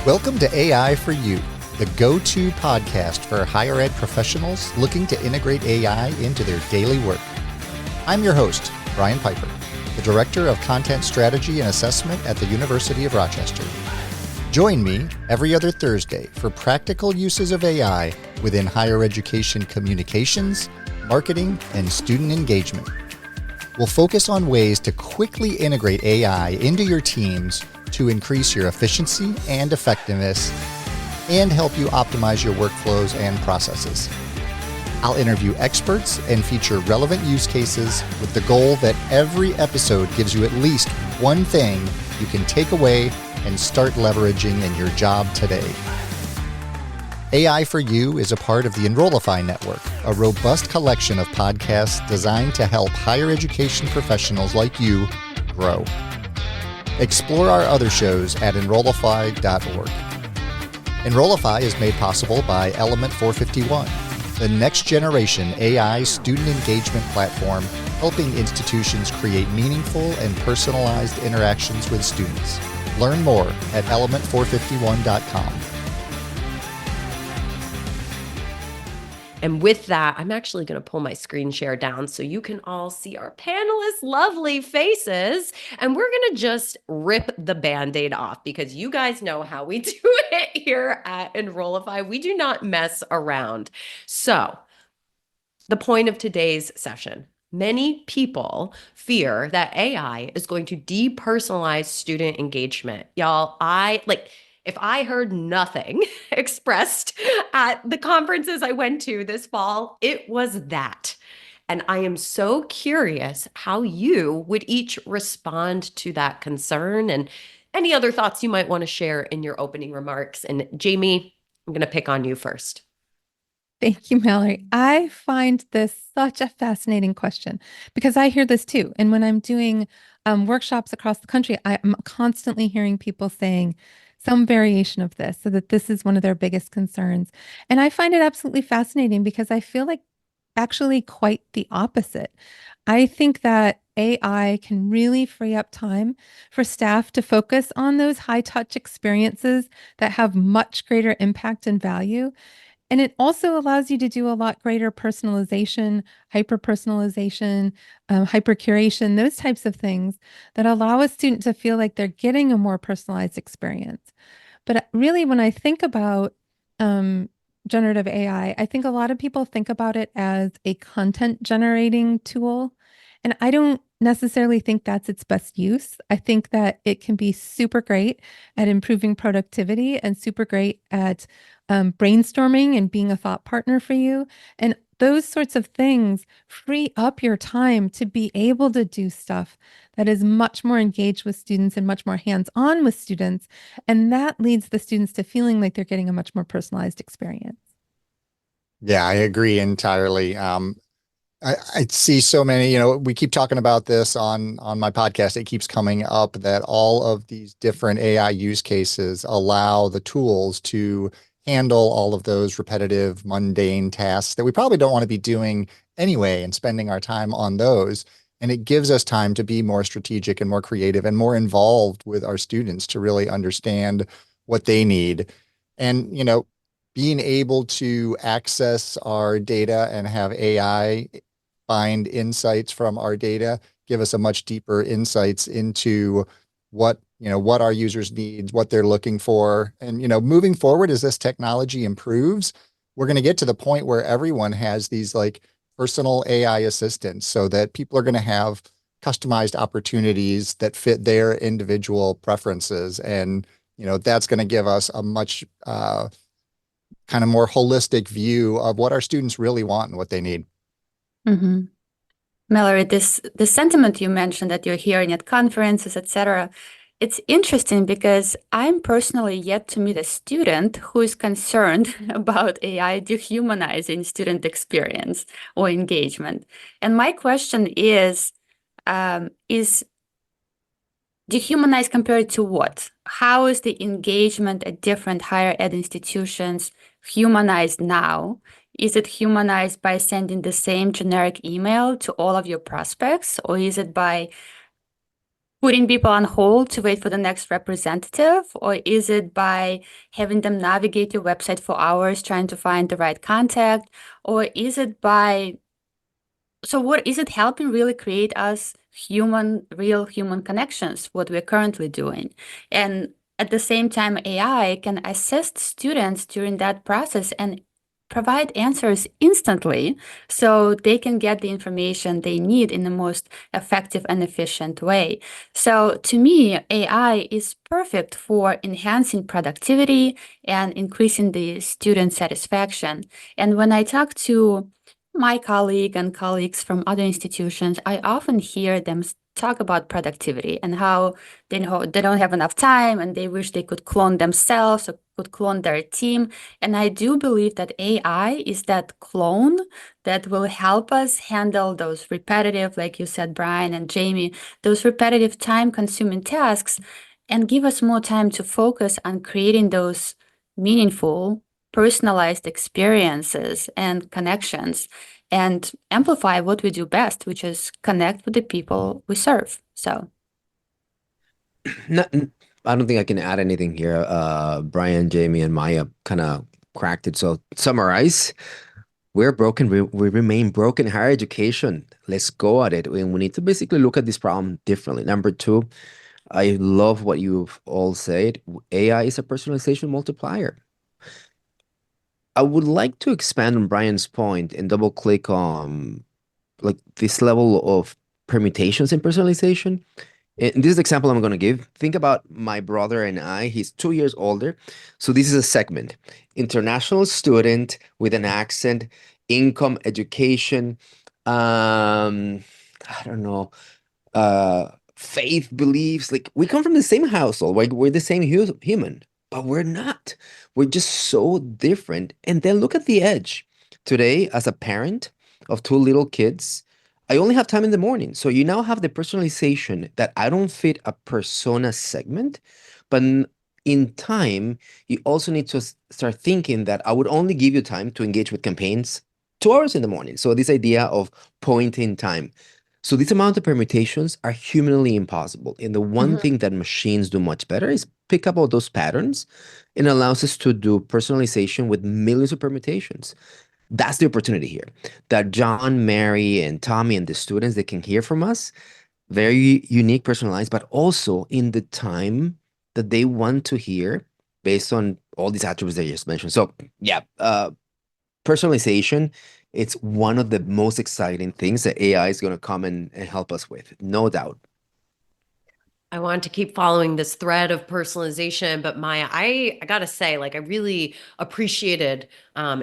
Welcome to AI for You, the go-to podcast for higher ed professionals looking to integrate AI into their daily work. I'm your host, Brian Piper, the Director of Content Strategy and Assessment at the University of Rochester. Join me every other Thursday for practical uses of AI within higher education communications, marketing, and student engagement. We'll focus on ways to quickly integrate AI into your teams to increase your efficiency and effectiveness and help you optimize your workflows and processes. I'll interview experts and feature relevant use cases with the goal that every episode gives you at least one thing you can take away and start leveraging in your job today. AI for You is a part of the Enrollify network, a robust collection of podcasts designed to help higher education professionals like you grow. Explore our other shows at Enrollify.org. Enrollify is made possible by Element 451, the next generation AI student engagement platform helping institutions create meaningful and personalized interactions with students. Learn more at element451.com. And with that, I'm actually going to pull my screen share down so you can all see our panelists' lovely faces. And we're going to just rip the Band-Aid off because you guys know how we do it here at Enrollify. We do not mess around. So the point of today's session, many people fear that AI is going to depersonalize student engagement. Y'all, if I heard nothing expressed at the conferences I went to this fall, it was that. And I am so curious how you would each respond to that concern and any other thoughts you might want to share in your opening remarks. And Jamie, I'm going to pick on you first. Thank you, Mallory. I find this such a fascinating question because I hear this too. And when I'm doing workshops across the country, I'm constantly hearing people saying some variation of this, so that this is one of their biggest concerns. And I find it absolutely fascinating because I feel like actually quite the opposite. I think that AI can really free up time for staff to focus on those high-touch experiences that have much greater impact and value. And it also allows you to do a lot greater personalization, hyper-personalization, hyper-curation, those types of things that allow a student to feel like they're getting a more personalized experience. But really, when I think about generative AI, I think a lot of people think about it as a content generating tool. And I don't necessarily think that's its best use. I think that it can be super great at improving productivity and super great at brainstorming and being a thought partner for you. And those sorts of things free up your time to be able to do stuff that is much more engaged with students and much more hands-on with students. And that leads the students to feeling like they're getting a much more personalized experience. Yeah, I agree entirely. I see so many, we keep talking about this on my podcast. It keeps coming up that all of these different AI use cases allow the tools to handle all of those repetitive, mundane tasks that we probably don't want to be doing anyway and spending our time on those. And it gives us time to be more strategic and more creative and more involved with our students to really understand what they need. And, being able to access our data and have AI find insights from our data, give us a much deeper insights into what our users need, what they're looking for. And, moving forward, as this technology improves, we're going to get to the point where everyone has these like personal AI assistants so that people are going to have customized opportunities that fit their individual preferences. And, that's going to give us a much kind of more holistic view of what our students really want and what they need. Mm-hmm. Mallory, the sentiment you mentioned that you're hearing at conferences, etc., it's interesting because I'm personally yet to meet a student who is concerned about AI dehumanizing student experience or engagement. And my question is dehumanize compared to what? How is the engagement at different higher ed institutions humanized now? Is it humanized by sending the same generic email to all of your prospects, or is it by putting people on hold to wait for the next representative? Or is it by having them navigate your website for hours trying to find the right contact? Or is it by, so what is it helping really create us real human connections, what we're currently doing? And at the same time, AI can assist students during that process and provide answers instantly so they can get the information they need in the most effective and efficient way. So to me, AI is perfect for enhancing productivity and increasing the student satisfaction. And when I talk to my colleague and colleagues from other institutions, I often hear them talk about productivity and how they know they don't have enough time and they wish they could clone themselves or could clone their team. And I do believe that AI is that clone that will help us handle those repetitive, like you said, Brian and Jamie, those repetitive time-consuming tasks and give us more time to focus on creating those meaningful, personalized experiences and connections and amplify what we do best, which is connect with the people we serve. So Not, I don't think I can add anything here. Brian, Jamie, and Maya kind of cracked it. So summarize, we're broken. We remain broken. Higher education. Let's go at it. And we need to basically look at this problem differently. Number two, I love what you've all said. AI is a personalization multiplier. I would like to expand on Brian's point and double click on like this level of permutations in personalization. And this is the example I'm going to give. Think about my brother and I. He's 2 years older. So this is a segment. International student with an accent, income, education, I don't know, faith, beliefs. Like we come from the same household. Like we're the same human, but we're not. We're just so different. And then look at the edge. Today, as a parent of two little kids, I only have time in the morning. So you now have the personalization that I don't fit a persona segment, but in time, you also need to start thinking that I would only give you time to engage with campaigns 2 hours in the morning. So this idea of point in time. So this amount of permutations are humanly impossible. And the one thing that machines do much better is pick up all those patterns and allows us to do personalization with millions of permutations. That's the opportunity here. That John, Mary, and Tommy and the students, they can hear from us, very unique, personalized, but also in the time that they want to hear based on all these attributes that you just mentioned. So yeah, personalization, it's one of the most exciting things that AI is going to come and help us with, no doubt. I want to keep following this thread of personalization, but Maya, I gotta say, like, I really appreciated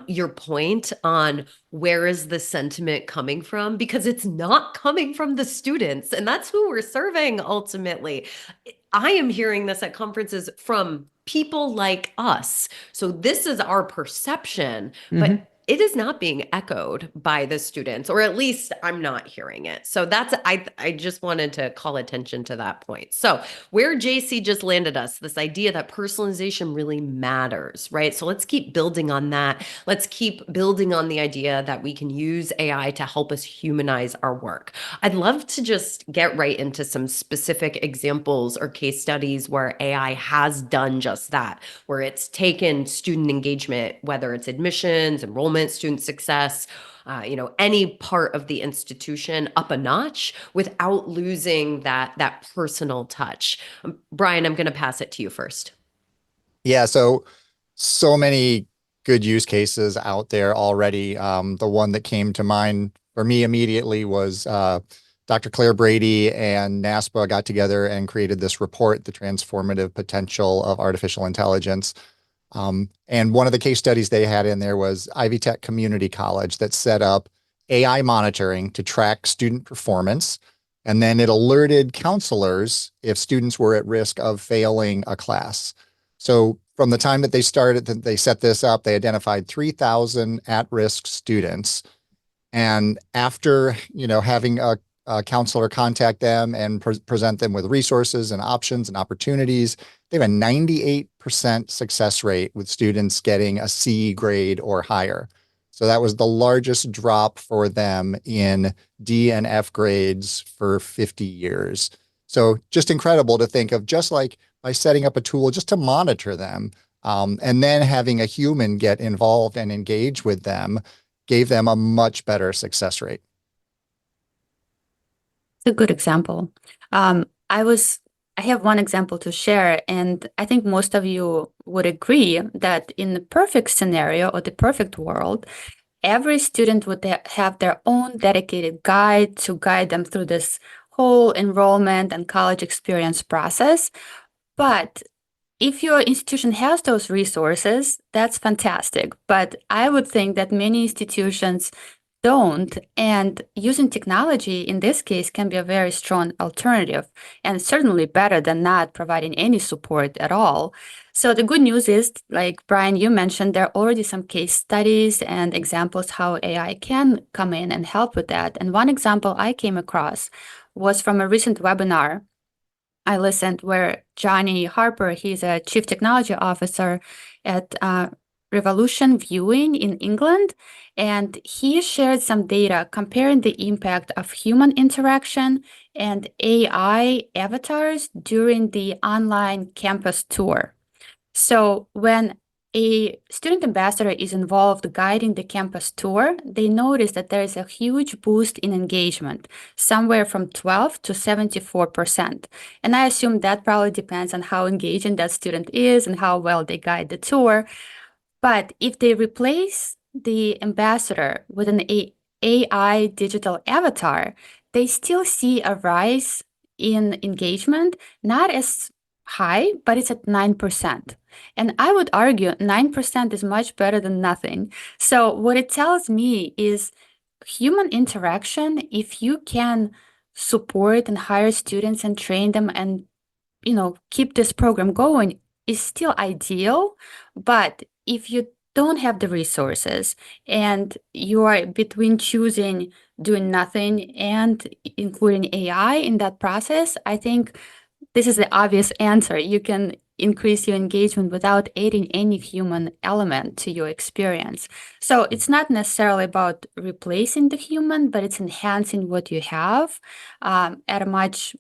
your point on where is the sentiment coming from, because it's not coming from the students, and that's who we're serving ultimately. I am hearing this at conferences from people like us. So this is our perception, but it is not being echoed by the students, or at least I'm not hearing it. So that's, I just wanted to call attention to that point. So where JC just landed us, this idea that personalization really matters, right? So let's keep building on that. Let's keep building on the idea that we can use AI to help us humanize our work. I'd love to just get right into some specific examples or case studies where AI has done just that, where it's taken student engagement, whether it's admissions, enrollment, student success, any part of the institution up a notch without losing that personal touch. Brian, I'm going to pass it to you first. Yeah, so many good use cases out there already. The one that came to mind for me immediately was Dr. Claire Brady and NASPA got together and created this report, The Transformative Potential of Artificial Intelligence. And one of the case studies they had in there was Ivy Tech Community College that set up AI monitoring to track student performance. And then it alerted counselors if students were at risk of failing a class. So from the time that they started, that they set this up, they identified 3,000 at-risk students. And after, having a counselor contact them and present them with resources and options and opportunities, they have a 98% success rate with students getting a C grade or higher. So that was the largest drop for them in D and F grades for 50 years. So just incredible to think of, just like by setting up a tool just to monitor them, and then having a human get involved and engage with them gave them a much better success rate. It's a good example. I have one example to share, and I think most of you would agree that in the perfect scenario or the perfect world, every student would have their own dedicated guide to guide them through this whole enrollment and college experience process. But if your institution has those resources, that's fantastic. But I would think that many institutions don't, and using technology in this case can be a very strong alternative, and certainly better than not providing any support at all. So the good news is, like Brian, you mentioned, there are already some case studies and examples how AI can come in and help with that. And one example I came across was from a recent webinar I listened where Johnny Harper, he's a chief technology officer at Revolution Viewing in England, and he shared some data comparing the impact of human interaction and AI avatars during the online campus tour. So when a student ambassador is involved guiding the campus tour, they notice that there is a huge boost in engagement, somewhere from 12 to 74%. And I assume that probably depends on how engaging that student is and how well they guide the tour. But if they replace the ambassador with an AI digital avatar, they still see a rise in engagement, not as high, but it's at 9%. And I would argue 9% is much better than nothing. So what it tells me is human interaction, if you can support and hire students and train them and keep this program going, is still ideal. But if you don't have the resources and you are between choosing doing nothing and including AI in that process, I think this is the obvious answer. You can increase your engagement without adding any human element to your experience. So it's not necessarily about replacing the human, but it's enhancing what you have at a much,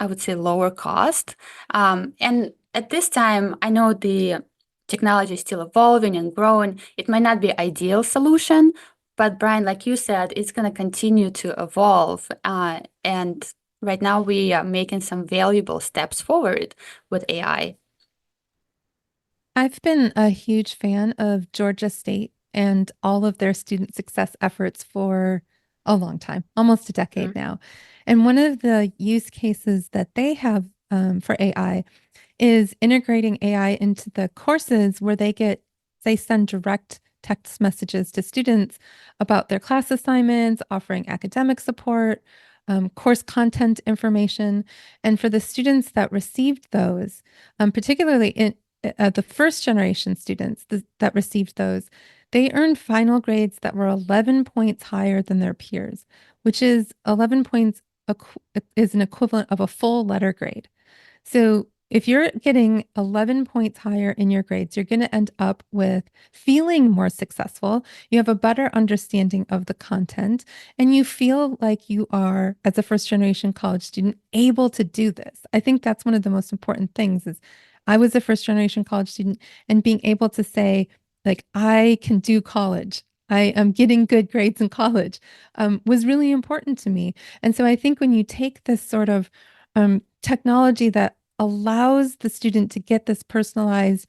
I would say, lower cost. And at this time, I know the technology is still evolving and growing. It might not be ideal solution, but Brian, like you said, it's going to continue to evolve. And right now we are making some valuable steps forward with AI. I've been a huge fan of Georgia State and all of their student success efforts for a long time, almost a decade now. And one of the use cases that they have for AI is integrating AI into the courses where they send direct text messages to students about their class assignments, offering academic support, course content information. And for the students that received those, particularly in the first generation students that received those, they earned final grades that were 11 points higher than their peers, which is 11 points is an equivalent of a full letter grade. So if you're getting 11 points higher in your grades, you're going to end up with feeling more successful. You have a better understanding of the content, and you feel like you are, as a first generation college student, able to do this. I think that's one of the most important things is I was a first generation college student, and being able to say, like, I can do college. I am getting good grades in college was really important to me. And so I think when you take this sort of technology that allows the student to get this personalized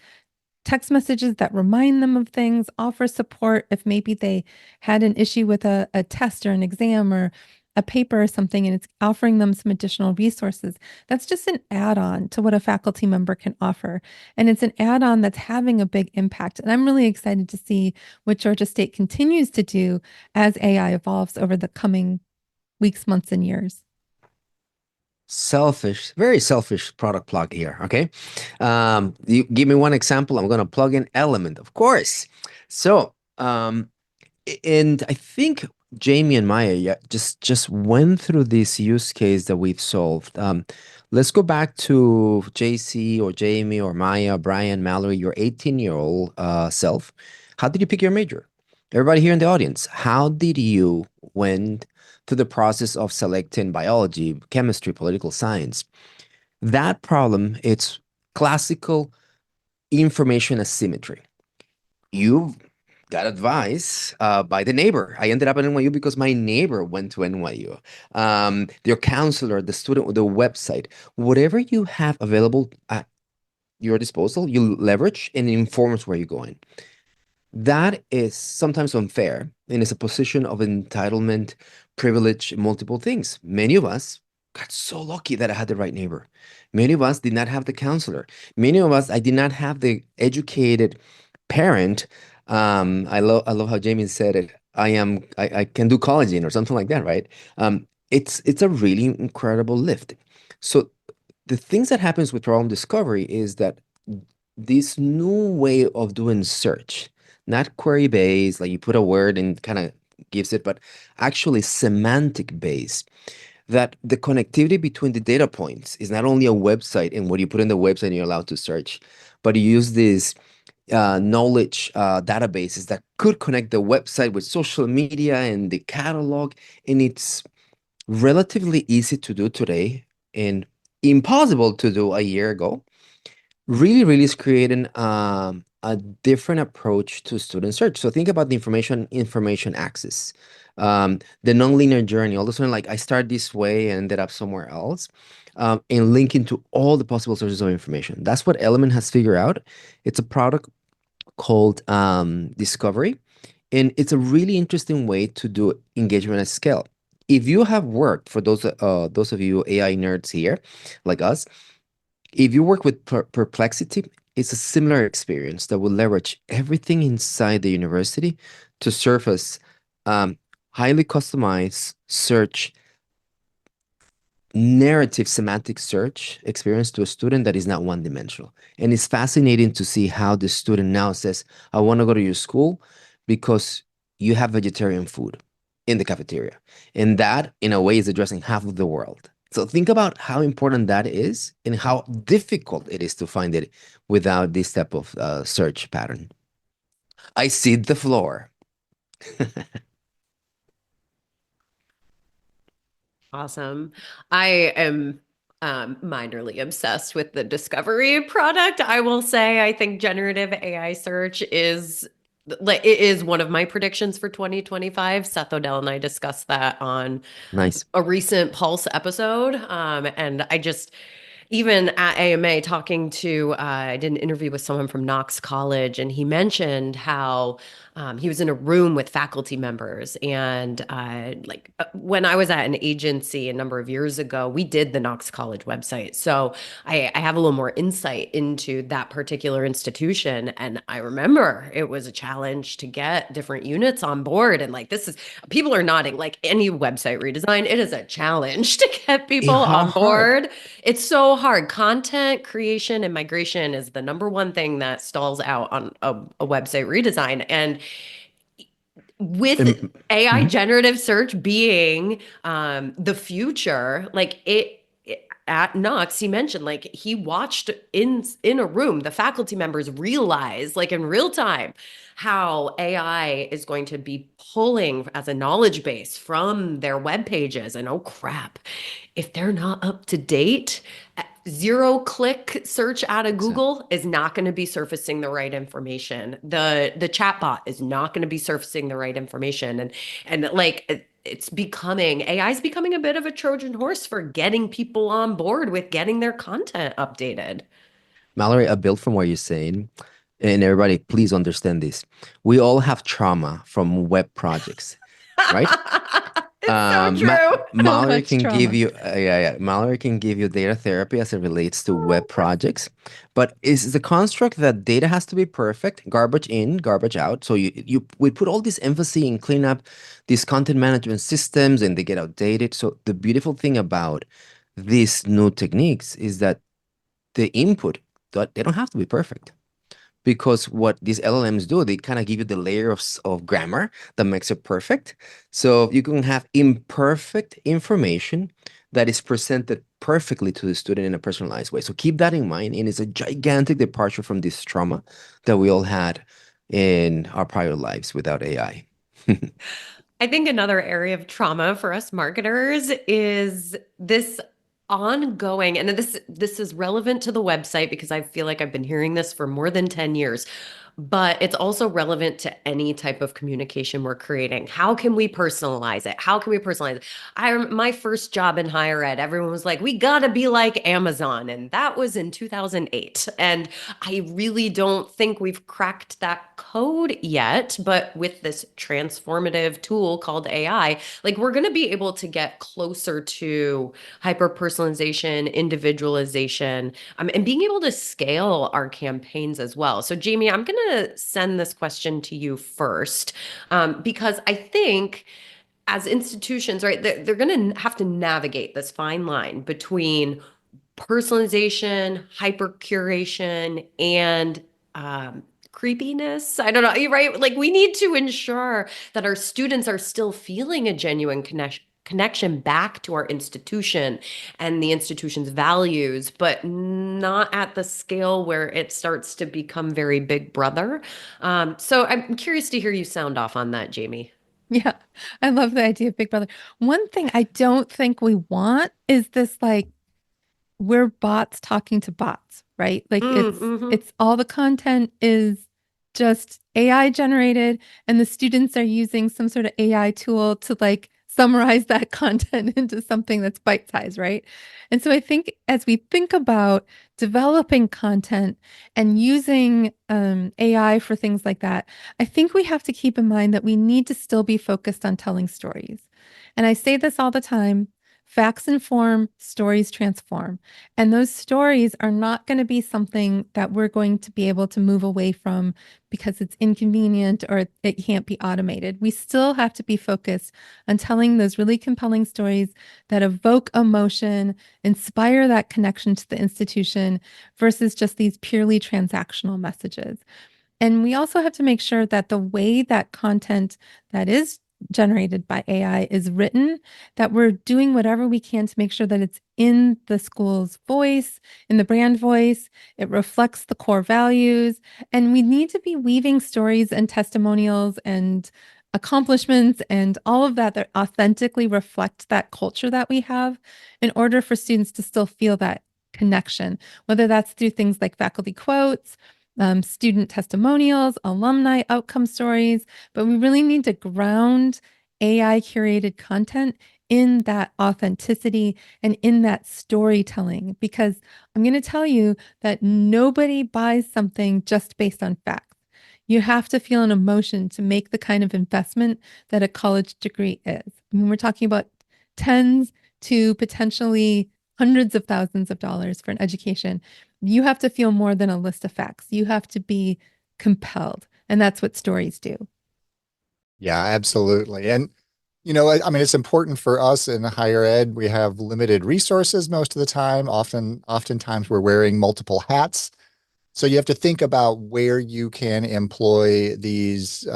text messages that remind them of things, offer support if maybe they had an issue with a test or an exam or a paper or something, and it's offering them some additional resources. That's just an add-on to what a faculty member can offer. And it's an add-on that's having a big impact. And I'm really excited to see what Georgia State continues to do as AI evolves over the coming weeks, months, and years. Very selfish product plug here. Okay. You give me one example. I'm going to plug in Element, of course. So, and I think Jamie and Maya just went through this use case that we've solved. Let's go back to JC or Jamie or Maya, Brian, Mallory, your 18-year-old self. How did you pick your major? Everybody here in the audience, how did you went through the process of selecting biology, chemistry, political science. That problem, it's classical information asymmetry. You got advice by the neighbor. I ended up at NYU because my neighbor went to NYU. Your counselor, the student, the website, whatever you have available at your disposal, you leverage and it informs where you're going. That is sometimes unfair and is a position of entitlement, privilege, multiple things. Many of us got so lucky that I had the right neighbor. Many of us did not have the counselor. Many of us, I did not have the educated parent. I love how Jamie said it. I can do collagen or something like that, right? It's a really incredible lift. So the things that happens with problem discovery is that this new way of doing search, not query based, like you put a word and kind of gives it, but actually semantic based, that the connectivity between the data points is not only a website and what you put in the website and you're allowed to search, but you use these knowledge databases that could connect the website with social media and the catalog. And it's relatively easy to do today and impossible to do a year ago. Really is creating a different approach to student search. So think about the information access, the nonlinear journey. All of a sudden, like I start this way and ended up somewhere else, and linking to all the possible sources of information. That's what Element has figured out. It's a product called Discovery, and it's a really interesting way to do engagement at scale. If you have worked, for those of you AI nerds here, like us, if you work with Perplexity, it's a similar experience that will leverage everything inside the university to surface highly customized search, narrative semantic search experience to a student that is not one-dimensional. And it's fascinating to see how the student now says, I want to go to your school because you have vegetarian food in the cafeteria. And that, in a way, is addressing half of the world. So think about how important that is and how difficult it is to find it without this type of search pattern. I cede the floor. Awesome. I am minorly obsessed with the Discovery product. I will say, I think generative AI search is like it is one of my predictions for 2025. Seth Odell and I discussed that on Nice. a recent Pulse episode. And I just, even at AMA, talking to, I did an interview with someone from Knox College, and he mentioned how he was in a room with faculty members. And when I was at an agency a number of years ago, we did the Knox College website. So I have a little more insight into that particular institution. And I remember it was a challenge to get different units on board. And like, this is, people are nodding, like any website redesign, it is a challenge to get people How on hard? board. It's so hard. Content creation and migration is the number one thing that stalls out on a website redesign. And with AI Mhm. generative search being the future, like at Knox, he mentioned like he watched in a room, the faculty members realize like in real time how AI is going to be pulling as a knowledge base from their web pages. And oh crap, if they're not up to date, zero click search out of Google is not going to be surfacing the right information. The chatbot is not going to be surfacing the right information. And like it's becoming, AI is becoming a bit of a Trojan horse for getting people on board with getting their content updated. Mallory, I built from what you're saying, and everybody, please understand this. We all have trauma from web projects, right? It's so true. Mallory Much can give trauma. you, Mallory can give you data therapy as it relates to web projects, but it's the construct that data has to be perfect, garbage in, garbage out. So we put all this emphasis in clean up these content management systems, and they get outdated. So the beautiful thing about these new techniques is that the input, they don't have to be perfect, because what these LLMs do, they kind of give you the layer of grammar that makes it perfect. So you can have imperfect information that is presented perfectly to the student in a personalized way. So keep that in mind. And it's a gigantic departure from this trauma that we all had in our prior lives without AI. I think another area of trauma for us marketers is this ongoing, and this is relevant to the website because I feel like I've been hearing this for more than 10 years, but it's also relevant to any type of communication we're creating. How can we personalize it? How can we personalize it? My first job in higher ed, everyone was like, we gotta be like Amazon. And that was in 2008. And I really don't think we've cracked that code yet, but with this transformative tool called AI, like we're going to be able to get closer to hyper personalization, individualization, and being able to scale our campaigns as well. So, Jamie, I'm going to send this question to you first, because I think as institutions, right, they're going to have to navigate this fine line between personalization, hyper curation, and creepiness. I don't know, you're right. Like we need to ensure that our students are still feeling a genuine connection back to our institution and the institution's values, but not at the scale where it starts to become very big brother. So I'm curious to hear you sound off on that, Jamie. Yeah, I love the idea of Big Brother. One thing I don't think we want is this like we're bots talking to bots, right? Like Mm-hmm. it's all the content is just AI generated and the students are using some sort of AI tool to like summarize that content into something that's bite sized, right? And so I think as we think about developing content and using AI for things like that, I think we have to keep in mind that we need to still be focused on telling stories. And I say this all the time. Facts inform, stories transform. And those stories are not going to be something that we're going to be able to move away from because it's inconvenient or it can't be automated. We still have to be focused on telling those really compelling stories that evoke emotion, inspire that connection to the institution versus just these purely transactional messages. And we also have to make sure that the way that content that is generated by AI is written, that we're doing whatever we can to make sure that it's in the school's voice, in the brand voice, it reflects the core values. And we need to be weaving stories and testimonials and accomplishments and all of that that authentically reflect that culture that we have in order for students to still feel that connection, whether that's through things like faculty quotes, student testimonials, alumni outcome stories, but we really need to ground AI curated content in that authenticity and in that storytelling. Because I'm going to tell you that nobody buys something just based on facts. You have to feel an emotion to make the kind of investment that a college degree is. I mean, we're talking about tens to potentially hundreds of thousands of dollars for an education. You have to feel more than a list of facts. You have to be compelled. And that's what stories do. Yeah, absolutely. And, I mean, it's important for us in higher ed. We have limited resources most of the time. Oftentimes we're wearing multiple hats. So you have to think about where you can employ these,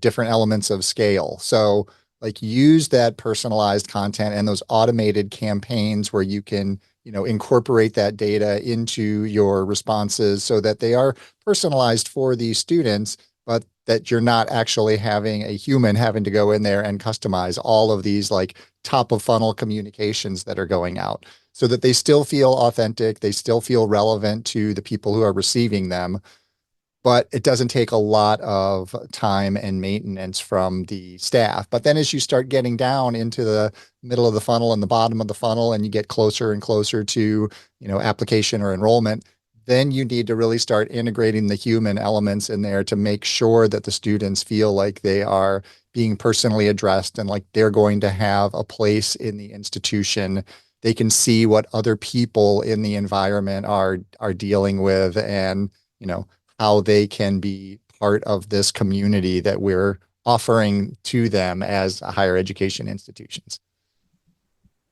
different elements of scale. So like use that personalized content and those automated campaigns where you can, incorporate that data into your responses so that they are personalized for these students, but that you're not actually having a human having to go in there and customize all of these like top of funnel communications that are going out so that they still feel authentic, they still feel relevant to the people who are receiving them, but it doesn't take a lot of time and maintenance from the staff. But then as you start getting down into the middle of the funnel and the bottom of the funnel and you get closer and closer to, application or enrollment, then you need to really start integrating the human elements in there to make sure that the students feel like they are being personally addressed and like they're going to have a place in the institution. They can see what other people in the environment are dealing with and, how they can be part of this community that we're offering to them as higher education institutions.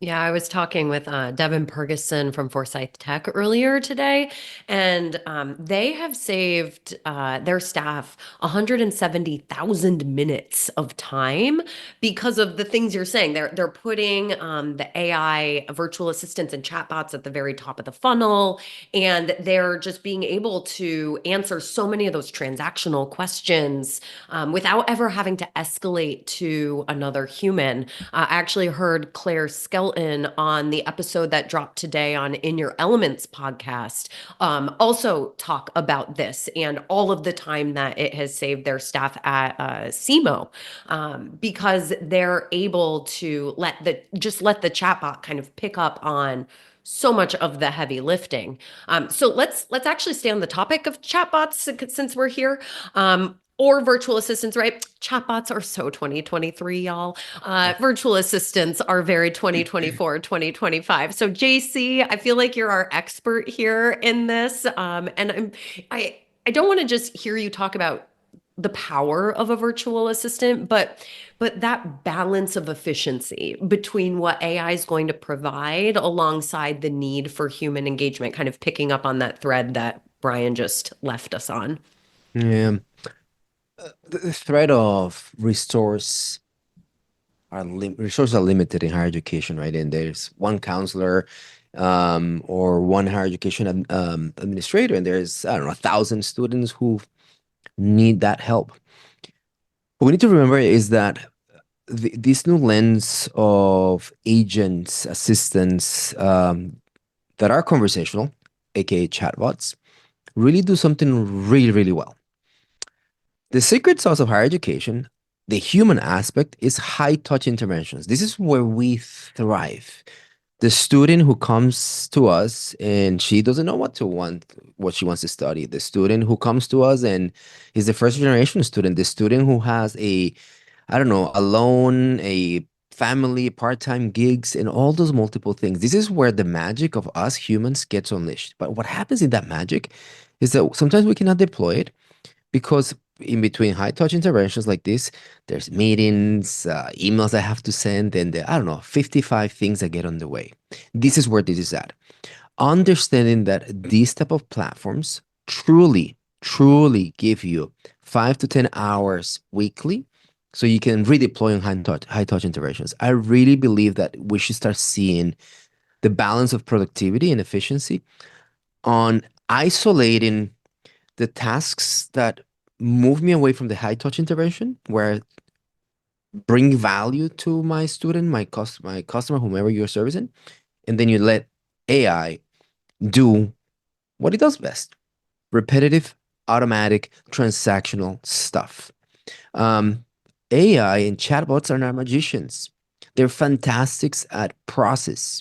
Yeah, I was talking with Devin Pergison from Forsyth Tech earlier today, and they have saved their staff 170,000 minutes of time because of the things you're saying. They're putting the AI virtual assistants and chatbots at the very top of the funnel, and they're just being able to answer so many of those transactional questions without ever having to escalate to another human. I actually heard Claire Skelton on the episode that dropped today on In Your Elements podcast also talk about this and all of the time that it has saved their staff at CMO because they're able to let the chatbot kind of pick up on so much of the heavy lifting. So let's actually stay on the topic of chatbots since we're here. Or virtual assistants, right? Chatbots are so 2023, y'all. Virtual assistants are very 2024, 2025. So JC, I feel like you're our expert here in this. I don't want to just hear you talk about the power of a virtual assistant, but that balance of efficiency between what AI is going to provide alongside the need for human engagement, kind of picking up on that thread that Brian just left us on. Yeah. The threat of resources are limited in higher education, right? And there's one counselor or one higher education administrator, and there's, I don't know, 1,000 students who need that help. What we need to remember is that this new lens of agents, assistants that are conversational, aka chatbots, really do something really, really well. The secret sauce of higher education, the human aspect, is high-touch interventions. This is where we thrive. The student who comes to us and she doesn't know what she wants to study. The student who comes to us and is the first generation student. The student who has a loan, a family, part-time gigs, and all those multiple things. This is where the magic of us humans gets unleashed. But what happens in that magic is that sometimes we cannot deploy it because in between high touch interventions like this, there's meetings, emails I have to send, and 55 things that get on the way. This is where this is at. Understanding that these type of platforms truly, truly give you 5 to 10 hours weekly so you can redeploy on high touch interventions. I really believe that we should start seeing the balance of productivity and efficiency on isolating the tasks that move me away from the high touch intervention, where I bring value to my student, my customer, whomever you're servicing, and then you let AI do what it does best: repetitive, automatic, transactional stuff. AI and chatbots are not magicians. They're fantastics at process.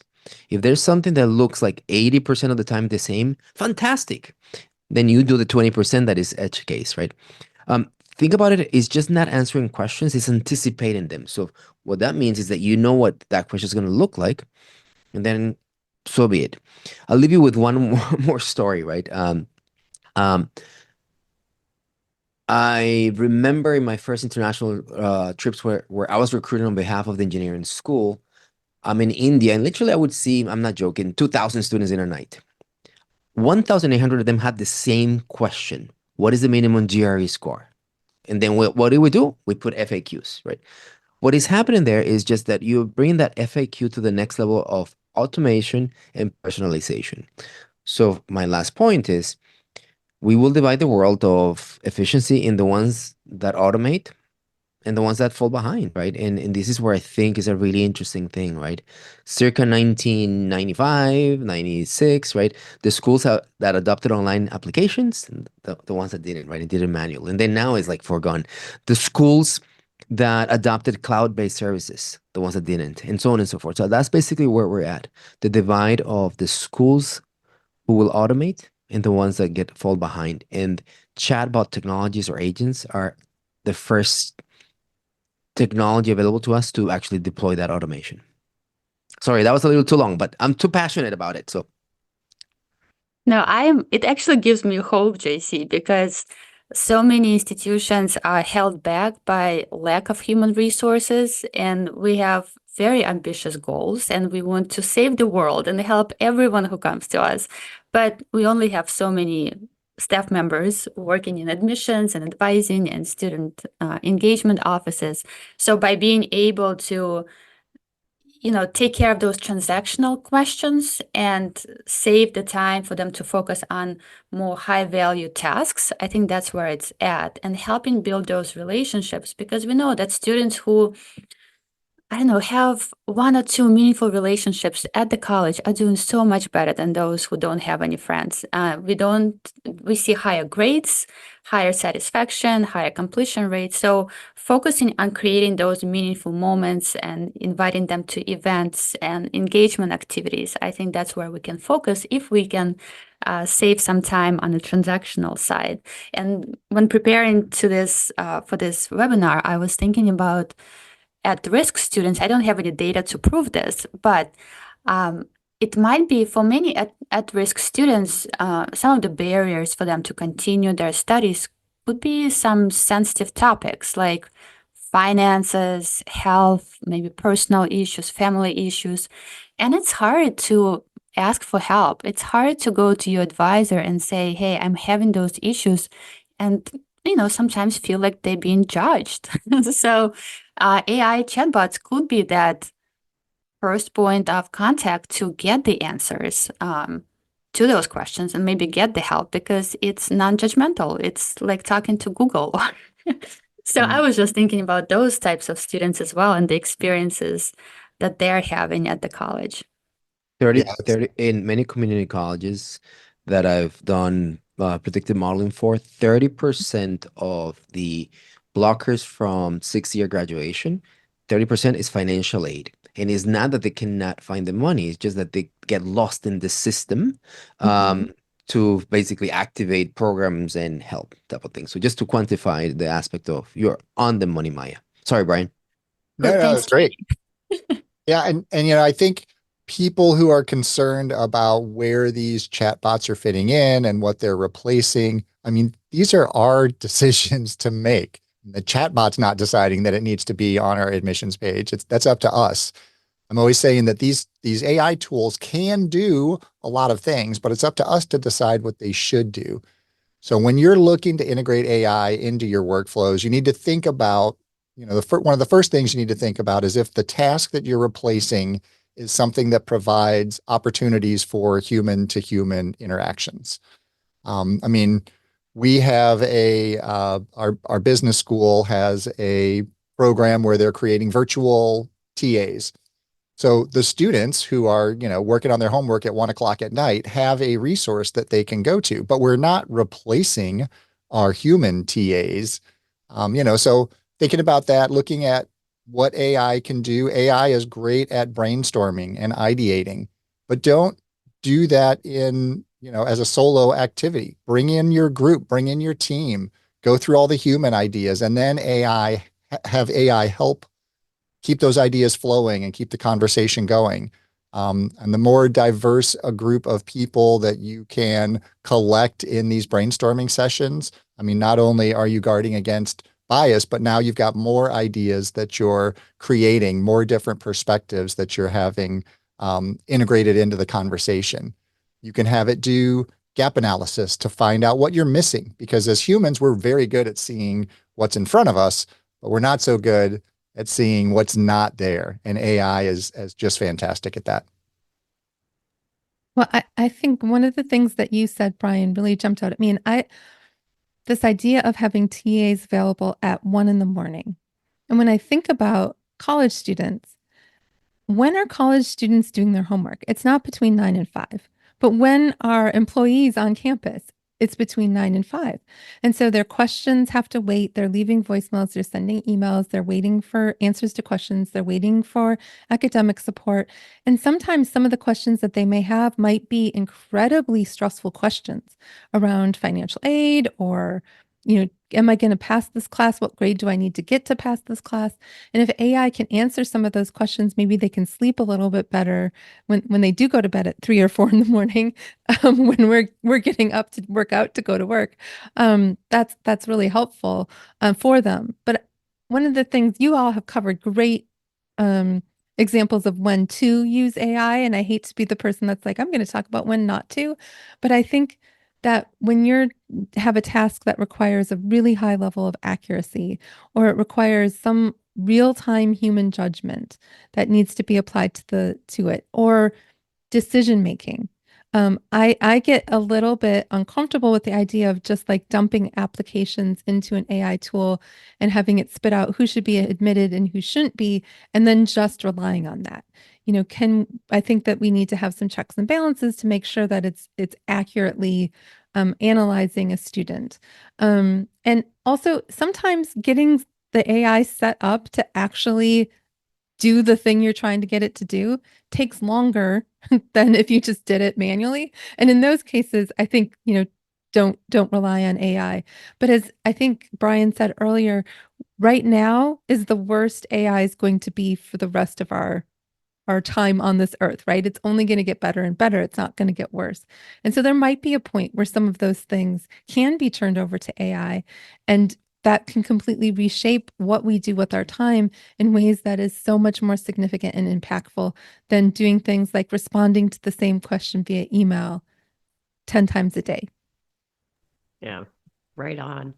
If there's something that looks like 80% of the time the same, fantastic. Then you do the 20% that is edge case, right? Think about it, it's just not answering questions, it's anticipating them. So what that means is that you know what that question is going to look like, and then so be it. I'll leave you with one more story, right? I remember in my first international trips where I was recruiting on behalf of the engineering school. I'm in India, and literally I would see, I'm not joking, 2,000 students in a night. 1,800 of them had the same question. What is the minimum GRE score? And then what do? We put FAQs, right? What is happening there is just that you bring that FAQ to the next level of automation and personalization. So my last point is we will divide the world of efficiency in the ones that automate and the ones that fall behind, right? And this is where I think is a really interesting thing, right? Circa 1995, 96, right? The schools that adopted online applications, the ones that didn't, right? It did it manual. And then now it's like foregone. The schools that adopted cloud-based services, the ones that didn't, and so on and so forth. So that's basically where we're at. The divide of the schools who will automate and the ones that fall behind. And chatbot technologies or agents are the first technology available to us to actually deploy that automation. Sorry, that was a little too long, but I'm too passionate about it. So No, it actually gives me hope, JC, because so many institutions are held back by lack of human resources, and we have very ambitious goals, and we want to save the world and help everyone who comes to us. But we only have so many staff members working in admissions and advising and student engagement offices. So by being able to take care of those transactional questions and save the time for them to focus on more high value tasks, I think that's where it's at, and helping build those relationships, because we know that students who have one or two meaningful relationships at the college are doing so much better than those who don't have any friends. We see higher grades, higher satisfaction, higher completion rates. So focusing on creating those meaningful moments and inviting them to events and engagement activities, I think that's where we can focus if we can save some time on the transactional side. And when preparing to this for this webinar, I was thinking about at-risk students. I don't have any data to prove this, but it might be for many at-risk students, some of the barriers for them to continue their studies would be some sensitive topics like finances, health, maybe personal issues, family issues. And it's hard to ask for help. It's hard to go to your advisor and say, hey, I'm having those issues. And sometimes feel like they're being judged. So AI chatbots could be that first point of contact to get the answers to those questions and maybe get the help, because it's non-judgmental. It's like talking to Google. So I was just thinking about those types of students as well and the experiences that they're having at the college. 30 in many community colleges that I've done predictive modeling for, 30% of the blockers from 6-year graduation, 30% is financial aid. And it's not that they cannot find the money, it's just that they get lost in the system to basically activate programs and help type of thing. So just to quantify the aspect of you're on the money, Maya. Sorry, Brian. No, that's great. Yeah, and I think people who are concerned about where these chatbots are fitting in and what they're replacing, I mean, these are our decisions to make. The chatbot's not deciding that it needs to be on our admissions page. That's up to us. I'm always saying that these AI tools can do a lot of things, but it's up to us to decide what they should do. So when you're looking to integrate AI into your workflows, you need to think about, one of the first things you need to think about is if the task that you're replacing is something that provides opportunities for human to human interactions. I mean, we have our business school has a program where they're creating virtual TAs. So the students who are, working on their homework at 1:00 at night have a resource that they can go to, but we're not replacing our human TAs. So thinking about that, looking at what AI can do. AI is great at brainstorming and ideating, but don't do that as a solo activity. Bring in your group, bring in your team, go through all the human ideas, and then have AI help keep those ideas flowing and keep the conversation going. And the more diverse a group of people that you can collect in these brainstorming sessions, I mean, not only are you guarding against bias, but now you've got more ideas that you're creating, more different perspectives that you're having integrated into the conversation. You can have it do gap analysis to find out what you're missing, because as humans, we're very good at seeing what's in front of us, but we're not so good at seeing what's not there. And AI is just fantastic at that. Well, I think one of the things that you said, Brian, really jumped out at me. And this idea of having TAs available at 1 a.m. And when I think about college students, when are college students doing their homework? It's not between 9 and 5. But when are employees on campus? It's between 9 and 5. And so their questions have to wait. They're leaving voicemails, they're sending emails, they're waiting for answers to questions, they're waiting for academic support. And sometimes some of the questions that they may have might be incredibly stressful questions around financial aid or am I going to pass this class? What grade do I need to get to pass this class? And if AI can answer some of those questions, maybe they can sleep a little bit better when they do go to bed at 3 or 4 in the morning, when we're getting up to work out to go to work. That's really helpful for them. But one of the things you all have covered great examples of when to use AI, and I hate to be the person that's like, I'm going to talk about when not to, but I think that when you have a task that requires a really high level of accuracy, or it requires some real-time human judgment that needs to be applied to it, or decision making. I get a little bit uncomfortable with the idea of just like dumping applications into an AI tool and having it spit out who should be admitted and who shouldn't be, and then just relying on that. I think that we need to have some checks and balances to make sure that it's accurately analyzing a student. And also sometimes getting the AI set up to actually do the thing you're trying to get it to do takes longer than if you just did it manually. And in those cases, I think, don't rely on AI. But as I think Brian said earlier, right now is the worst AI is going to be for the rest of our time on this earth, right? It's only going to get better and better. It's not going to get worse. And so there might be a point where some of those things can be turned over to AI, and that can completely reshape what we do with our time in ways that is so much more significant and impactful than doing things like responding to the same question via email 10 times a day. Yeah, right on.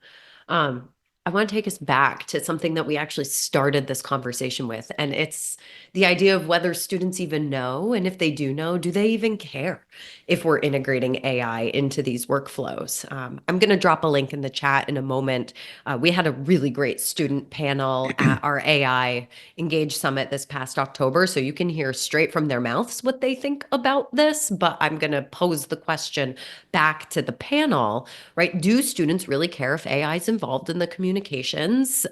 I want to take us back to something that we actually started this conversation with, and it's the idea of whether students even know, and if they do know, do they even care if we're integrating AI into these workflows? I'm going to drop a link in the chat in a moment. We had a really great student panel at our AI Engage Summit this past October, so you can hear straight from their mouths what they think about this, but I'm going to pose the question back to the panel, right? Do students really care if AI is involved in the communications,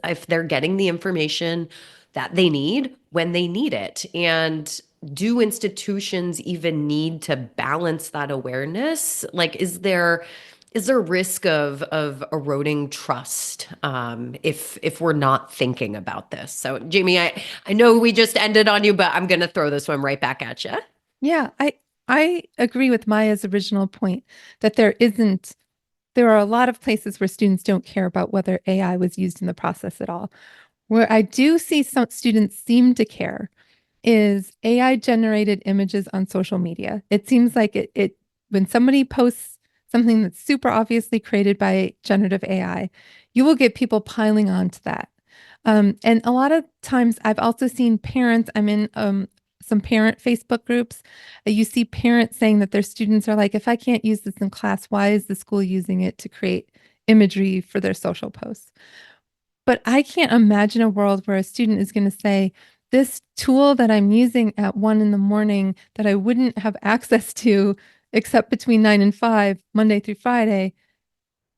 if they're getting the information that they need when they need it? And do institutions even need to balance that awareness? Like, is there risk of eroding trust if we're not thinking about this? So, Jamie, I know we just ended on you, but I'm going to throw this one right back at you. Yeah, I agree with Maya's original point that there are a lot of places where students don't care about whether AI was used in the process at all. Where I do see some students seem to care is AI generated images on social media. It seems like it when somebody posts something that's super obviously created by generative AI, you will get people piling on to that. And a lot of times I've also seen parents, I'm in some parent Facebook groups, you see parents saying that their students are like, if I can't use this in class, why is the school using it to create imagery for their social posts? But I can't imagine a world where a student is going to say, this tool that I'm using at 1 a.m. that I wouldn't have access to except between 9 and 5, Monday through Friday,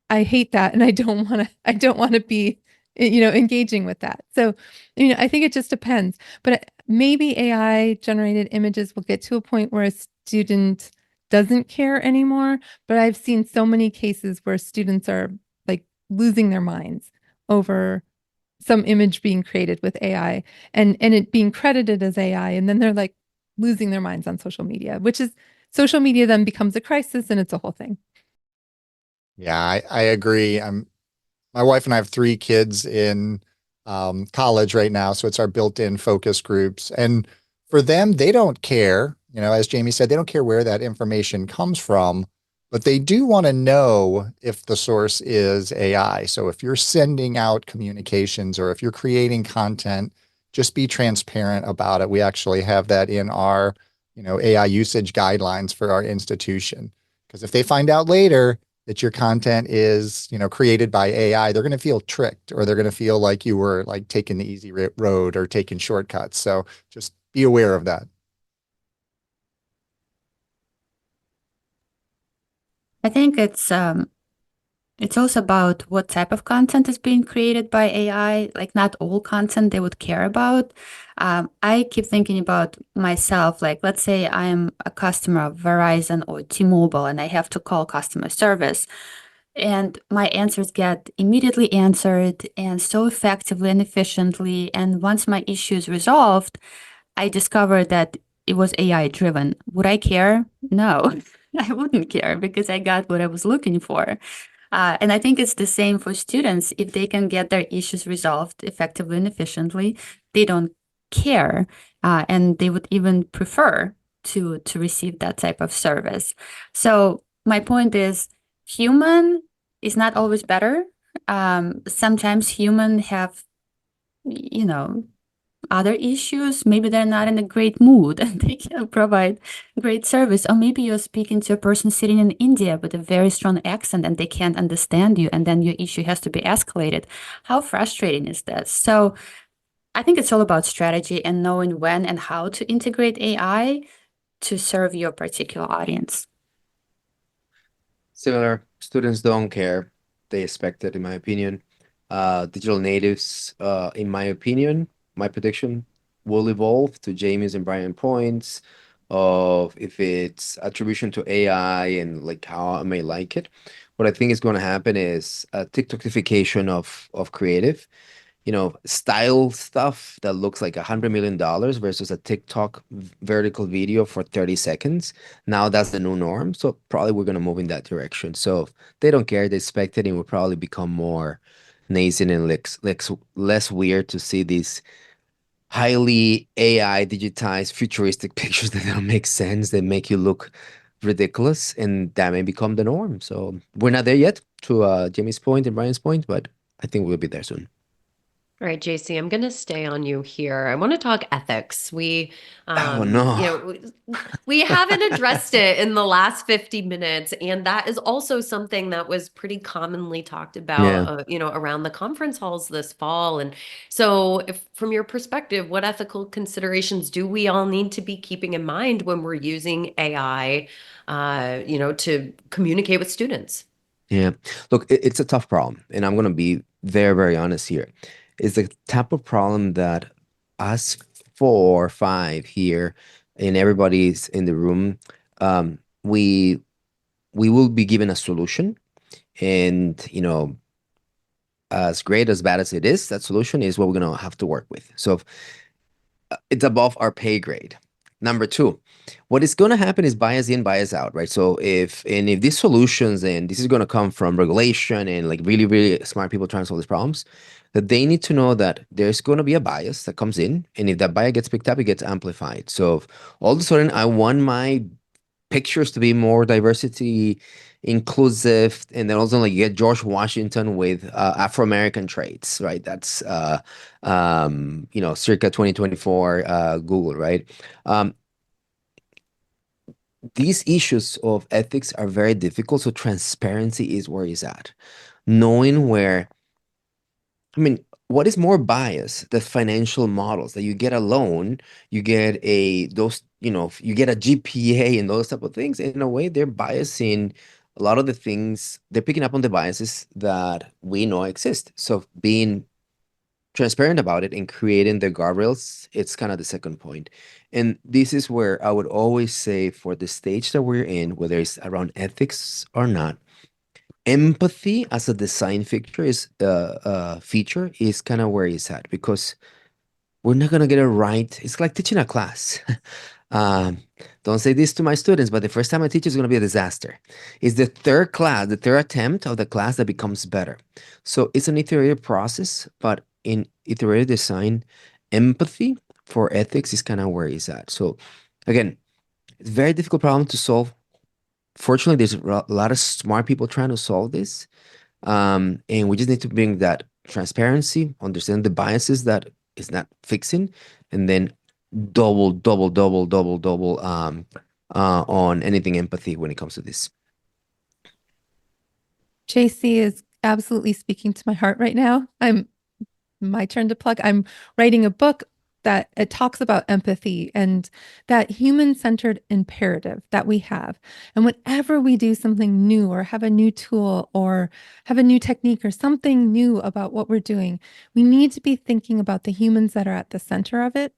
I hate that. And I don't want to be, engaging with that. So, I think it just depends. But maybe AI generated images will get to a point where a student doesn't care anymore. But I've seen so many cases where students are like losing their minds over some image being created with AI and it being credited as AI. And then they're like losing their minds on social media, which is social media then becomes a crisis, and it's a whole thing. Yeah, I agree. My wife and I have 3 kids in college right now, so it's our built-in focus groups. And for them, they don't care, as Jamie said, they don't care where that information comes from, but they do want to know if the source is AI. So if you're sending out communications or if you're creating content, just be transparent about it. We actually have that in our, AI usage guidelines for our institution. Because if they find out later that your content is, created by AI, they're going to feel tricked, or they're going to feel like you were like taking the easy road or taking shortcuts. So just be aware of that. I think it's also about what type of content is being created by AI. Like, not all content they would care about. I keep thinking about myself. Like, let's say I'm a customer of Verizon or T-Mobile and I have to call customer service. And my answers get immediately answered and so effectively and efficiently. And once my issue is resolved, I discovered that it was AI driven. Would I care? No, I wouldn't care because I got what I was looking for. And I think it's the same for students. If they can get their issues resolved effectively and efficiently, they don't care, and they would even prefer to receive that type of service. So my point is, human is not always better. Sometimes human have, you know, other issues. Maybe they're not in a great mood and they can provide great service. Or maybe you're speaking to a person sitting in India with a very strong accent and they can't understand you, and then your issue has to be escalated. How frustrating is that? So I think it's all about strategy and knowing when and how to integrate AI to serve your particular audience. Similar, students don't care. They expect it, in my opinion. Digital natives, in my opinion, my prediction will evolve to Jamie's and Brian points of if it's attribution to AI and like how I may like it. What I think is going to happen is a TikTokification of creative, style stuff that looks like $100 million versus a TikTok vertical video for 30 seconds. Now that's the new norm. So probably we're going to move in that direction. So they don't care. They expect it and will probably become more nascent and less weird to see these highly AI digitized futuristic pictures that don't make sense, that make you look ridiculous, and that may become the norm. So we're not there yet, to Jamie's point and Brian's point, but I think we'll be there soon. All right, JC, I'm going to stay on you here. I want to talk ethics. Oh no. We haven't addressed it in the last 50 minutes, and that is also something that was pretty commonly talked about, around the conference halls this fall. And so, from your perspective, what ethical considerations do we all need to be keeping in mind when we're using AI, to communicate with students? Yeah. Look, it's a tough problem, and I'm going to be very, very honest here. It's the type of problem that us 4 or 5 here and everybody's in the room, we will be given a solution, and as great as bad as it is, that solution is what we're going to have to work with. So it's above our pay grade. Number two, what is going to happen is bias in, bias out, right? So if these solutions, and this is going to come from regulation and like really, really smart people trying to solve these problems, that they need to know that there's going to be a bias that comes in, and if that bias gets picked up, it gets amplified. So if all of a sudden I want my pictures to be more diversity inclusive, and then also like you get George Washington with Afro-American traits, right? That's circa 2024 Google, right? These issues of ethics are very difficult, so transparency is where it's at. Knowing where, what is more biased? The financial models that you get a loan, you get you get a GPA and those type of things. In a way, they're biasing a lot of the things. They're picking up on the biases that we know exist. So being transparent about it and creating the guardrails, it's kind of the second point. And this is where I would always say, for the stage that we're in, whether it's around ethics or not, empathy as a design feature is kind of where it's at, because we're not gonna get it right. It's like teaching a class. Don't say this to my students, but the first time I teach is gonna be a disaster. It's the third attempt of the class that becomes better. So it's an iterative process, but in iterative design, empathy for ethics is kind of where it's at. So again, it's a very difficult problem to solve. Fortunately, there's a lot of smart people trying to solve this. And we just need to bring that transparency, understand the biases that is not fixing, and then double on anything empathy when it comes to this. JC is absolutely speaking to my heart right now. My turn to plug. I'm writing a book that it talks about empathy and that human-centered imperative that we have. And whenever we do something new or have a new tool or have a new technique or something new about what we're doing, we need to be thinking about the humans that are at the center of it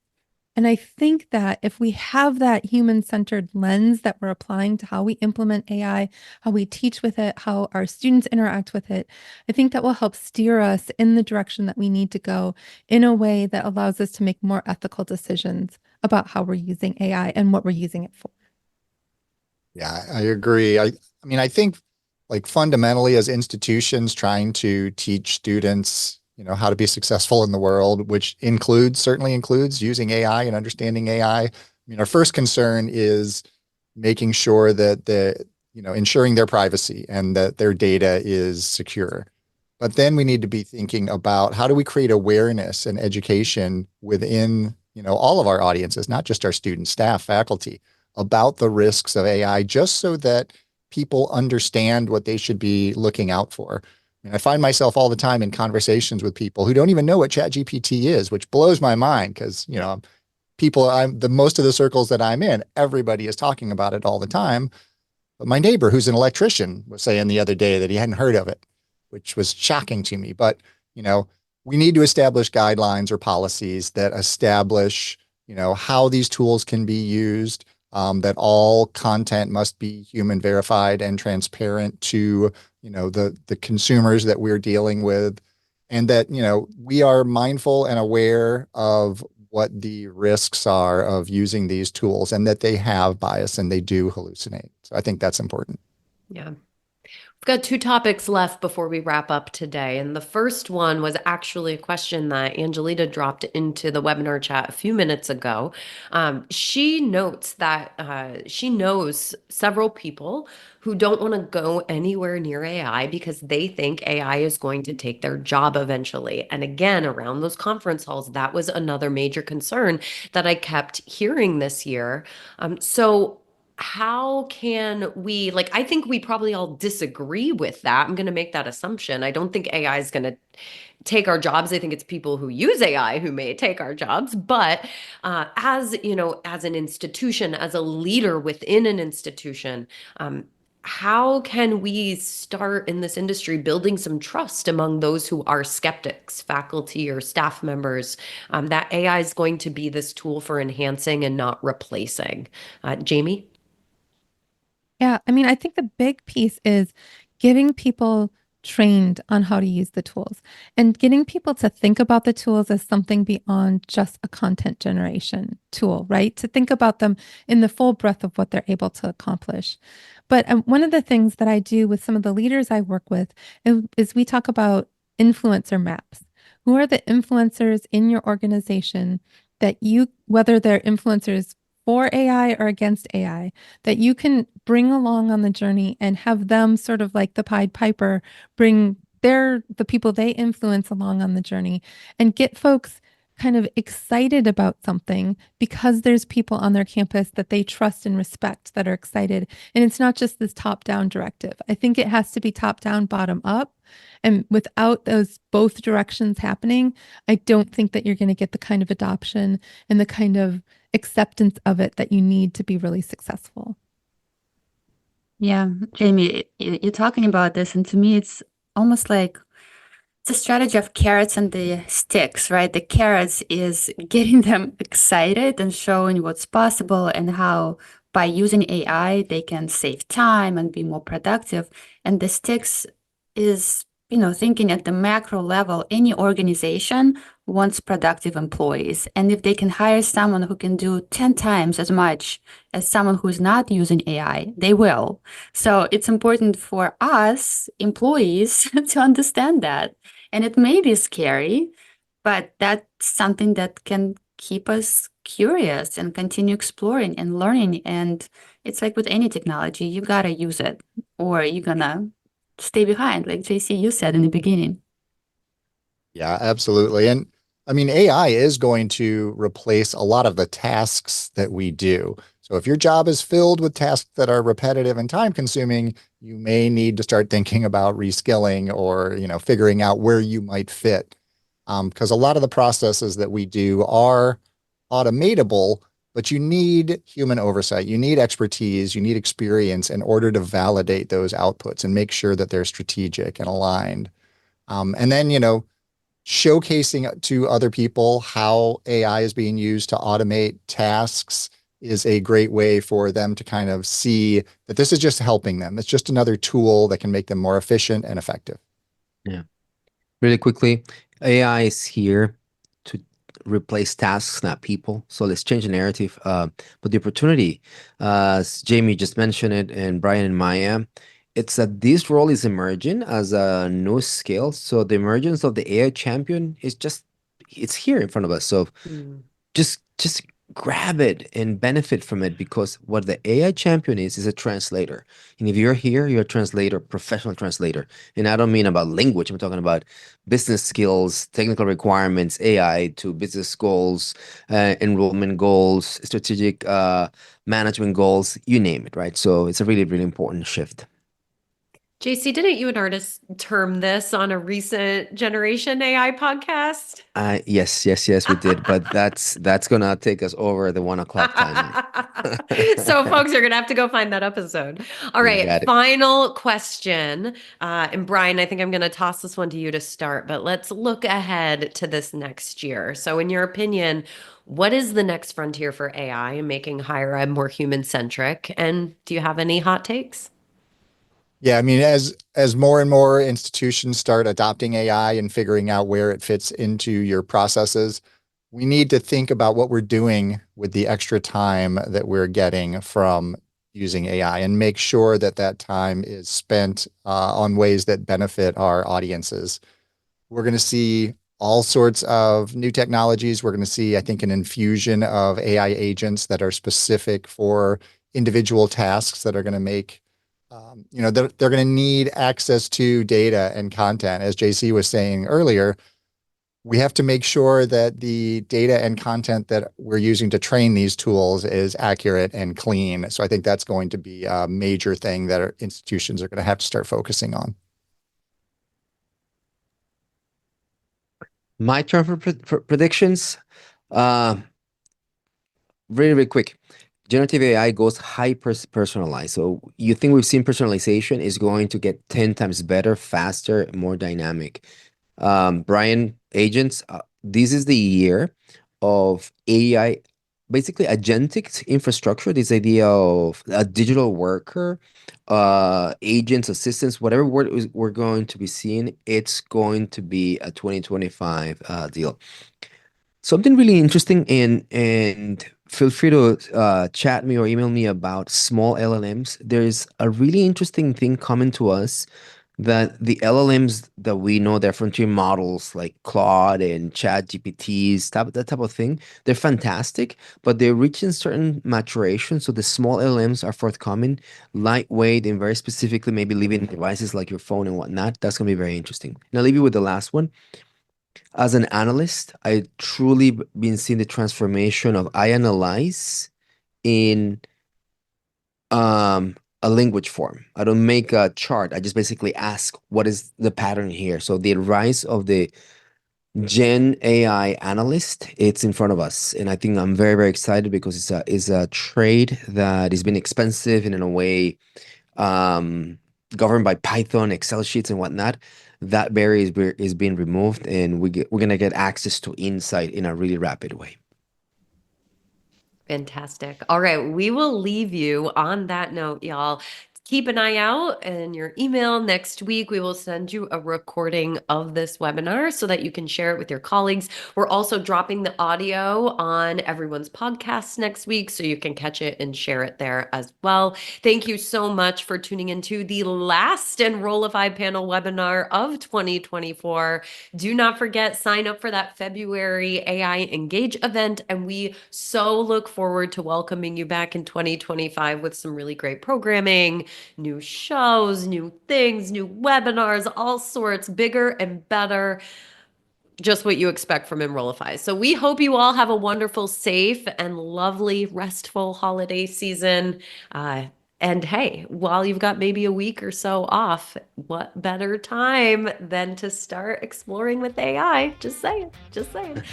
And I think that if we have that human-centered lens that we're applying to how we implement AI, how we teach with it, how our students interact with it, I think that will help steer us in the direction that we need to go in a way that allows us to make more ethical decisions about how we're using AI and what we're using it for. Yeah, I agree. I mean, I think like fundamentally as institutions trying to teach students, how to be successful in the world, which certainly includes using AI and understanding AI. I mean, our first concern is making sure that ensuring their privacy and that their data is secure. But then we need to be thinking about how do we create awareness and education within, all of our audiences, not just our students, staff, faculty, about the risks of AI, just so that people understand what they should be looking out for. And I find myself all the time in conversations with people who don't even know what ChatGPT is, which blows my mind because, most of the circles that I'm in, everybody is talking about it all the time. But my neighbor, who's an electrician, was saying the other day that he hadn't heard of it, which was shocking to me. But, we need to establish guidelines or policies that establish, how these tools can be used, that all content must be human verified and transparent to, the consumers that we're dealing with, and that, we are mindful and aware of what the risks are of using these tools and that they have bias and they do hallucinate. So I think that's important. Yeah. We've got 2 topics left before we wrap up today. And the first one was actually a question that Angelita dropped into the webinar chat a few minutes ago. She notes that she knows several people who don't want to go anywhere near AI because they think AI is going to take their job eventually. And again, around those conference halls, that was another major concern that I kept hearing this year. So how can we, I think we probably all disagree with that. I'm going to make that assumption. I don't think AI is going to take our jobs. I think it's people who use AI who may take our jobs. But as an institution, as a leader within an institution, how can we start in this industry building some trust among those who are skeptics, faculty or staff members, that AI is going to be this tool for enhancing and not replacing? Jamie? Yeah, I mean, I think the big piece is getting people trained on how to use the tools and getting people to think about the tools as something beyond just a content generation tool, right? To think about them in the full breadth of what they're able to accomplish. But one of the things that I do with some of the leaders I work with is we talk about influencer maps. Who are the influencers in your organization that whether they're influencers for AI or against AI, that you can bring along on the journey and have them sort of like the Pied Piper bring the people they influence along on the journey and get folks kind of excited about something because there's people on their campus that they trust and respect that are excited. And it's not just this top-down directive. I think it has to be top-down, bottom-up. And without those both directions happening, I don't think that you're going to get the kind of adoption and the kind of acceptance of it that you need to be really successful. Yeah, Jamie, you're talking about this, and to me, it's almost like it's a strategy of carrots and the sticks, right? The carrots is getting them excited and showing what's possible and how by using AI, they can save time and be more productive. And the sticks is, thinking at the macro level, any organization wants productive employees. And if they can hire someone who can do 10 times as much as someone who's not using AI, they will. So it's important for us employees to understand that. And it may be scary, but that's something that can keep us curious and continue exploring and learning. And it's like with any technology, you got to use it or you're going to stay behind, like JC, you said in the beginning. Yeah, absolutely. And I mean, AI is going to replace a lot of the tasks that we do. So if your job is filled with tasks that are repetitive and time consuming, you may need to start thinking about reskilling or, figuring out where you might fit. Because a lot of the processes that we do are automatable, but you need human oversight. You need expertise, you need experience in order to validate those outputs and make sure that they're strategic and aligned. And then, showcasing to other people how AI is being used to automate tasks is a great way for them to kind of see that this is just helping them. It's just another tool that can make them more efficient and effective. Yeah. Really quickly, AI is here to replace tasks, not people. So let's change the narrative. But the opportunity, as Jamie just mentioned it, and Brian and Maya, it's that this role is emerging as a new skill. So the emergence of the AI champion is it's here in front of us. So just grab it and benefit from it, because what the AI champion is a translator. And if you're here, you're a translator, professional translator. And I don't mean about language. I'm talking about business skills, technical requirements, AI to business goals, enrollment goals, strategic management goals, you name it, right? So it's a really, really important shift. JC, didn't you and Artis term this on a recent Generation AI podcast? Yes, we did. But that's gonna take us over the 1 o'clock time. So folks are gonna have to go find that episode. All You right, got it. final question. And Brian, I think I'm gonna toss this one to you to start, but let's look ahead to this next year. So in your opinion, what is the next frontier for AI in making higher ed more human-centric? And do you have any hot takes? Yeah, I mean, as more and more institutions start adopting AI and figuring out where it fits into your processes, we need to think about what we're doing with the extra time that we're getting from using AI and make sure that that time is spent on ways that benefit our audiences. We're going to see all sorts of new technologies. We're going to see, I think, an infusion of AI agents that are specific for individual tasks that are going to make they're going to need access to data and content. As JC was saying earlier, we have to make sure that the data and content that we're using to train these tools is accurate and clean. So I think that's going to be a major thing that our institutions are going to have to start focusing on. My turn for predictions. Really, really quick. Generative AI goes hyper-personalized. So you think we've seen personalization is going to get 10 times better, faster, more dynamic. Brian, agents, this is the year of AI, basically agentic infrastructure, this idea of a digital worker, agents, assistants, whatever word we're going to be seeing, it's going to be a 2025 deal. Something really interesting, and feel free to chat me or email me about small LLMs. There's a really interesting thing coming to us that the LLMs that we know, they're frontier models like Claude and Chat GPTs, that type of thing, they're fantastic, but they're reaching certain maturation. So the small LLMs are forthcoming, lightweight, and very specifically maybe leaving devices like your phone and whatnot. That's going to be very interesting. And I'll leave you with the last one. As an analyst, I truly been seeing the transformation of I analyze in a language form. I don't make a chart. I just basically ask, what is the pattern here? So the rise of the Gen AI analyst, it's in front of us. And I think I'm very, very excited because it's a trade that has been expensive and in a way governed by Python, Excel sheets and whatnot. That barrier is being removed, and we're going to get access to insight in a really rapid way. Fantastic. All right. We will leave you on that note, y'all. Keep an eye out in your email. Next week, we will send you a recording of this webinar so that you can share it with your colleagues. We're also dropping the audio on everyone's podcasts next week, so you can catch it and share it there as well. Thank you so much for tuning into the last Enrollify panel webinar of 2024. Do not forget, sign up for that February AI Engage event, and we so look forward to welcoming you back in 2025 with some really great programming, new shows, new things, new webinars, all sorts, bigger and better. Just what you expect from Enrollify. So we hope you all have a wonderful, safe, and lovely, restful holiday season. And hey, while you've got maybe a week or so off, what better time than to start exploring with AI? Just saying.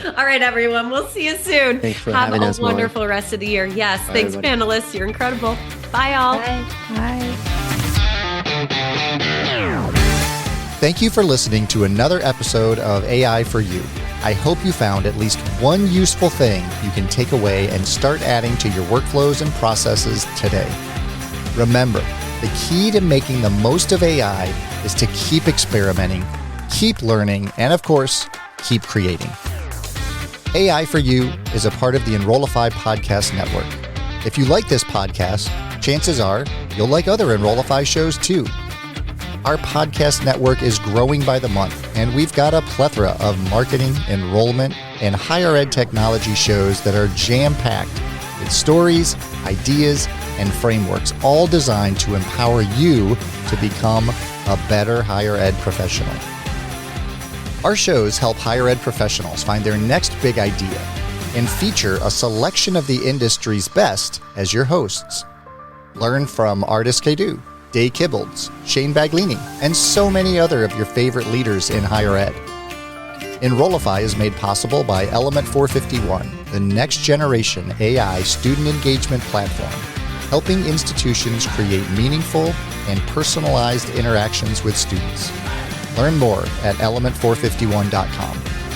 All right, everyone. We'll see you soon. Thanks for Have having a us, Molly. wonderful rest of the year. Yes. Bye, Thanks, everybody. panelists. You're incredible. Bye, all. Bye. Thank you for listening to another episode of AI for You. I hope you found at least one useful thing you can take away and start adding to your workflows and processes today. Remember, the key to making the most of AI is to keep experimenting, keep learning, and of course, keep creating. AI for You is a part of the Enrollify podcast network. If you like this podcast, chances are you'll like other Enrollify shows too. Our podcast network is growing by the month, and we've got a plethora of marketing, enrollment, and higher ed technology shows that are jam-packed with stories, ideas, and frameworks, all designed to empower you to become a better higher ed professional. Our shows help higher ed professionals find their next big idea and feature a selection of the industry's best as your hosts. Learn from Artis Kadu, Day Kibbles, Shane Baglini, and so many other of your favorite leaders in higher ed. Enrollify is made possible by Element 451, the next generation AI student engagement platform, helping institutions create meaningful and personalized interactions with students. Learn more at element451.com.